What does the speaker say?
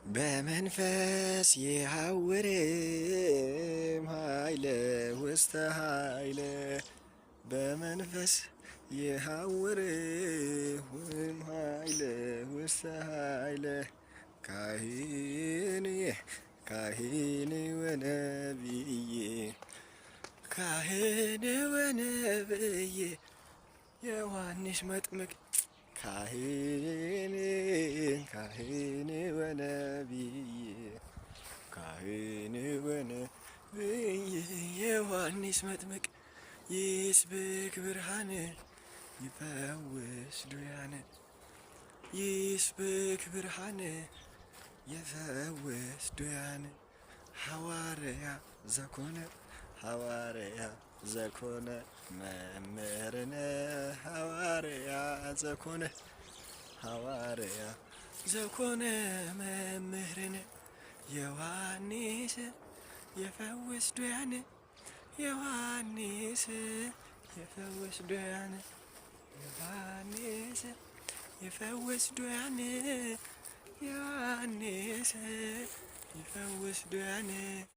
በመንፈስ የሐውርም ኃይለ ውስተ ኃይለ በመንፈስ የሐውርም ኃይለ ውስተ ኃይለ ካህን ወነቢይ ዮሐንስ መጥምቅ ካህን ወነቢይ ዮሐንስ መጥምቅ ይስብክ ብርሃነ ይፈውስ ዱያነ ይስብክ ብርሃነ ይፈውስ ዱያነ ሐዋርያ ዘኮነ መምህርነ ሐዋርያ ዘኮነ መምህርነ ዮሐንስ ይፈውስ ዱያነ ዮሐንስ ይፈውስ ዱያነ ዮሐንስ ይፈውስ ዱያነ ዮሐንስ ይፈውስ ዱያነ